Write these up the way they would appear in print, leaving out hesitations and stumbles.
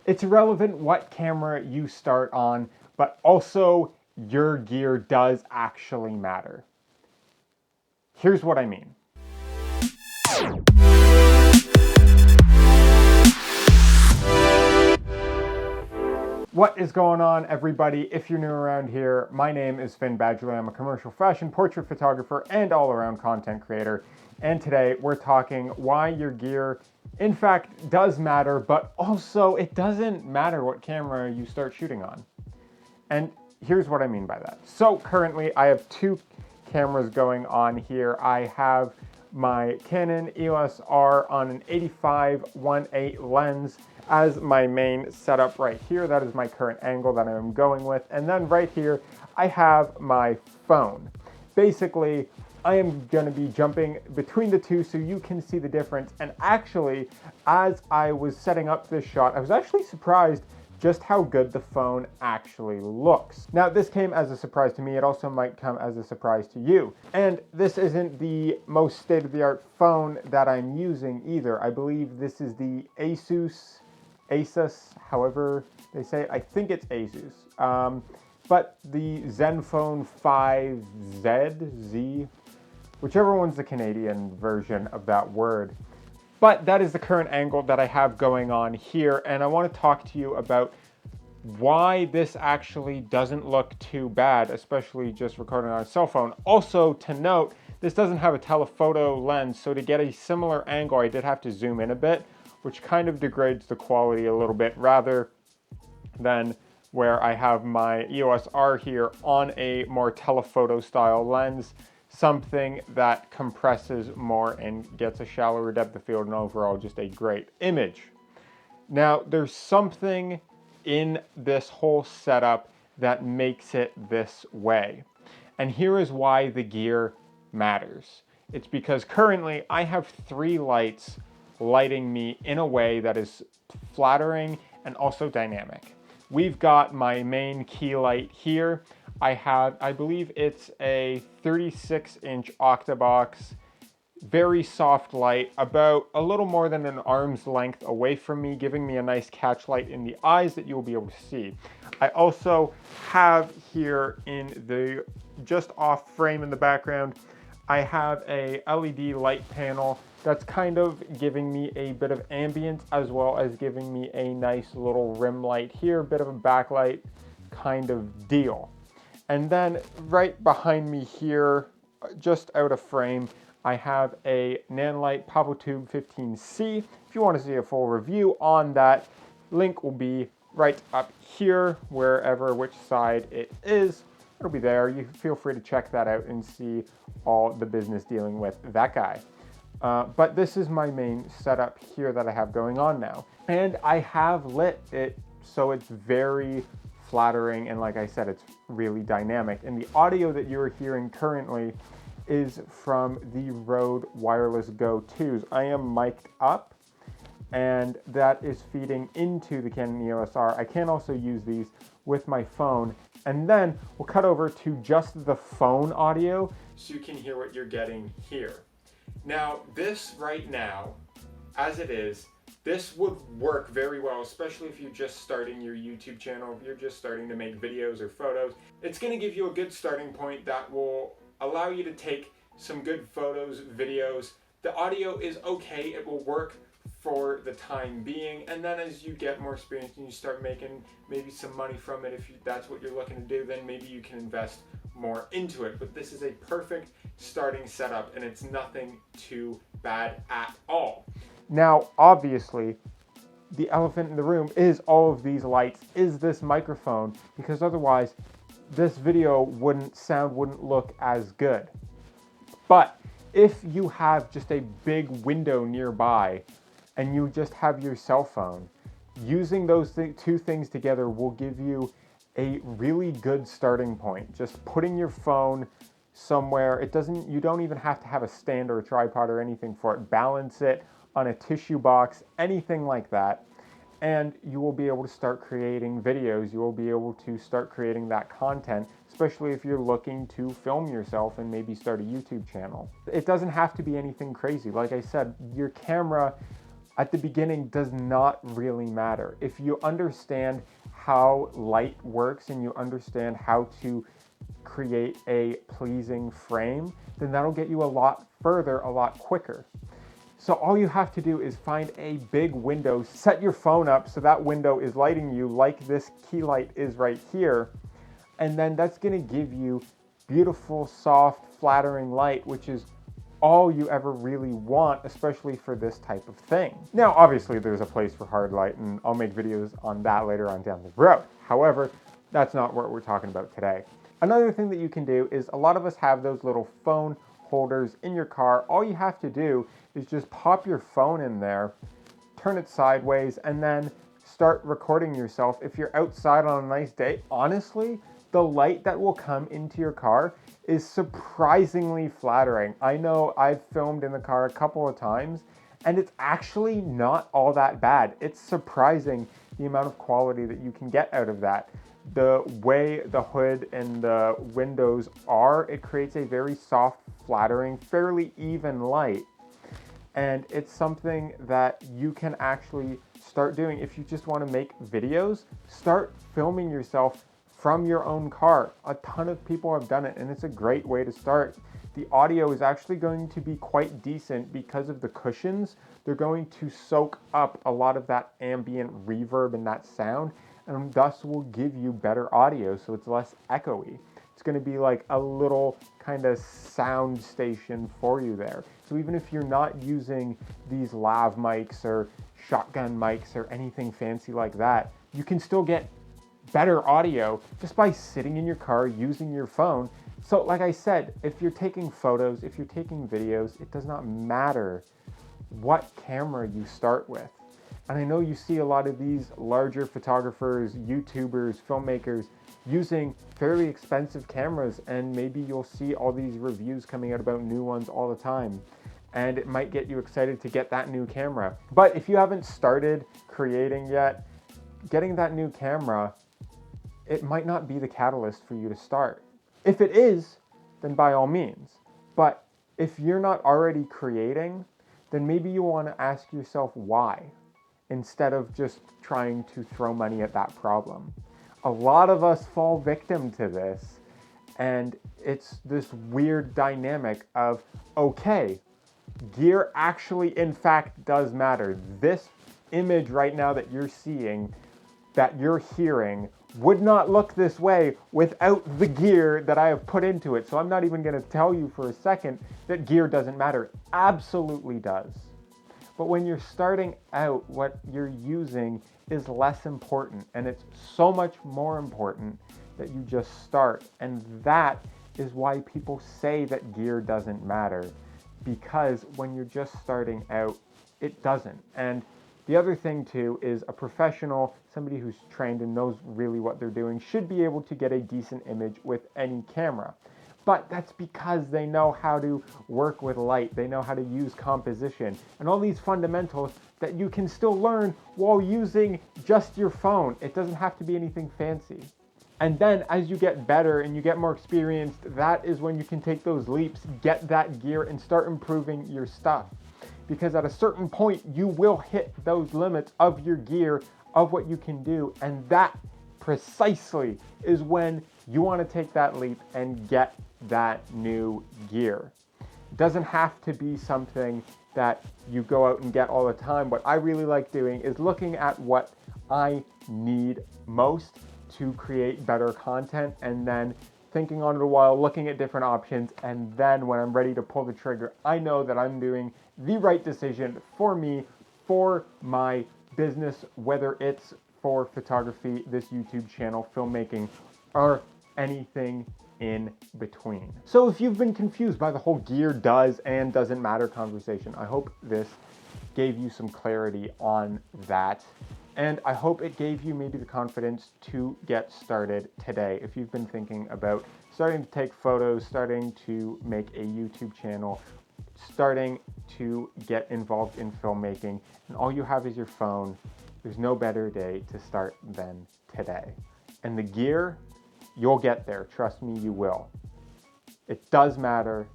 It's irrelevant what camera you start on, but also your gear does actually matter. Here's what I mean. What is going on, everybody? If you're new around here, my name is Finn Badgerly. I'm a commercial fashion portrait photographer and all-around content creator. And today we're talking why your gear, in fact, does matter, but also it doesn't matter what camera you start shooting on. And here's what I mean by that. So currently I have two cameras going on here. I have my Canon EOS R on an 85-1.8 lens as my main setup right here. That is my current angle that I'm going with. And then right here, I have my phone. Basically, I am gonna be jumping between the two so you can see the difference. And actually, as I was setting up this shot, I was actually surprised just how good the phone actually looks. Now, this came as a surprise to me. It also might come as a surprise to you. And this isn't the most state-of-the-art phone that I'm using either. I believe this is the Asus, however they say it. I think it's Asus. But the Zenfone 5Z, whichever one's the Canadian version of that word. But that is the current angle that I have going on here, and I want to talk to you about why this actually doesn't look too bad, especially just recording on a cell phone. Also, to note, this doesn't have a telephoto lens, so to get a similar angle, I did have to zoom in a bit, which kind of degrades the quality a little bit, rather than where I have my EOS R here on a more telephoto style lens, something that compresses more and gets a shallower depth of field and overall just a great image. Now, there's something in this whole setup that makes it this way. And here is why the gear matters. It's because currently I have three lights lighting me in a way that is flattering and also dynamic. We've got my main key light here. I believe it's a 36-inch octabox, very soft light, about a little more than an arm's length away from me, giving me a nice catch light in the eyes that you'll be able to see. I also have here in the just off frame in the background, I have a LED light panel that's kind of giving me a bit of ambience as well as giving me a nice little rim light here, a bit of a backlight kind of deal. And then right behind me here, just out of frame, I have a Nanlite PavoTube 15C. If you want to see a full review on that, link will be right up here, which side it is. It'll be there. You feel free to check that out and see all the business dealing with that guy. But this is my main setup here that I have going on now. And I have lit it so it's very flattering, and like I said, it's really dynamic. And the audio that you're hearing currently is from the Rode Wireless Go 2s. I am mic'd up, and that is feeding into the Canon EOS R. I can also use these with my phone, and then we'll cut over to just the phone audio so you can hear what you're getting here. Now, this right now, as it is, this would work very well, especially if you're just starting your YouTube channel, if you're just starting to make videos or photos. It's going to give you a good starting point that will allow you to take some good photos, videos. The audio is okay, it will work for the time being, and then as you get more experience and you start making maybe some money from it, if that's what you're looking to do, then maybe you can invest more into it. But this is a perfect starting setup, and it's nothing too bad at all. Now, obviously, the elephant in the room is all of these lights, is this microphone, because otherwise this video wouldn't look as good. But if you have just a big window nearby and you just have your cell phone, using those two things together will give you a really good starting point. Just putting your phone somewhere, you don't even have to have a stand or a tripod or anything for it. Balance it on a tissue box, anything like that, and you will be able to start creating videos. You will be able to start creating that content, especially if you're looking to film yourself and maybe start a YouTube channel. It doesn't have to be anything crazy. Like I said, your camera, at the beginning does not really matter. If you understand how light works and you understand how to create a pleasing frame, then that'll get you a lot further, a lot quicker. So all you have to do is find a big window, set your phone up so that window is lighting you like this key light is right here, and then that's going to give you beautiful, soft, flattering light, which is all you ever really want, especially for this type of thing. Now, obviously there's a place for hard light, and I'll make videos on that later on down the road. However, that's not what we're talking about today. Another thing that you can do is, a lot of us have those little phone holders in your car. All you have to do is just pop your phone in there, turn it sideways, and then start recording yourself. If you're outside on a nice day, honestly, the light that will come into your car is surprisingly flattering. I know I've filmed in the car a couple of times, and it's actually not all that bad. It's surprising the amount of quality that you can get out of that. The way the hood and the windows are, it creates a very soft, flattering, fairly even light. And it's something that you can actually start doing. If you just want to make videos, start filming yourself from your own car. A ton of people have done it, and it's a great way to start. The audio is actually going to be quite decent because of the cushions. They're going to soak up a lot of that ambient reverb and that sound, and thus will give you better audio, so it's less echoey. It's going to be like a little kind of sound station for you there. So even if you're not using these lav mics or shotgun mics or anything fancy like that, you can still get better audio just by sitting in your car using your phone. So like I said, if you're taking photos, if you're taking videos, it does not matter what camera you start with. And I know you see a lot of these larger photographers, YouTubers, filmmakers using fairly expensive cameras, and maybe you'll see all these reviews coming out about new ones all the time, and it might get you excited to get that new camera. But if you haven't started creating yet, getting that new camera, it might not be the catalyst for you to start. If it is, then by all means. But if you're not already creating, then maybe you want to ask yourself why, instead of just trying to throw money at that problem. A lot of us fall victim to this, and it's this weird dynamic of, okay, gear actually in fact does matter. This image right now that you're seeing, that you're hearing, would not look this way without the gear that I have put into it. So I'm not even going to tell you for a second that gear doesn't matter. It absolutely does. But when you're starting out, what you're using is less important, and it's so much more important that you just start. And that is why people say that gear doesn't matter, because when you're just starting out, it doesn't. And the other thing too is, a professional, somebody who's trained and knows really what they're doing, should be able to get a decent image with any camera. But that's because they know how to work with light, they know how to use composition, and all these fundamentals that you can still learn while using just your phone. It doesn't have to be anything fancy. And then as you get better and you get more experienced, that is when you can take those leaps, get that gear, and start improving your stuff. Because at a certain point, you will hit those limits of your gear, of what you can do, and that precisely is when you want to take that leap and get that new gear. It doesn't have to be something that you go out and get all the time. What I really like doing is looking at what I need most to create better content, and then thinking on it a while, looking at different options, and then when I'm ready to pull the trigger, I know that I'm doing the right decision for me, for my business, whether it's for photography, this YouTube channel, filmmaking, or anything in between. So if you've been confused by the whole gear does and doesn't matter conversation, I hope this gave you some clarity on that. And I hope it gave you maybe the confidence to get started today. If you've been thinking about starting to take photos, starting to make a YouTube channel, starting to get involved in filmmaking, and all you have is your phone, there's no better day to start than today. And the gear, you'll get there. Trust me, you will. It does matter,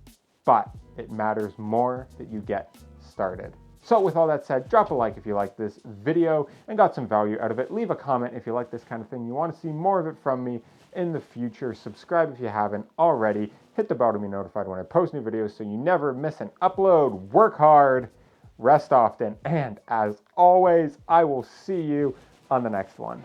but it matters more that you get started. So with all that said, drop a like if you like this video and got some value out of it. Leave a comment if you like this kind of thing. You want to see more of it from me in the future. Subscribe if you haven't already. Hit the bell to be notified when I post new videos so you never miss an upload. Work hard, rest often, and as always, I will see you on the next one.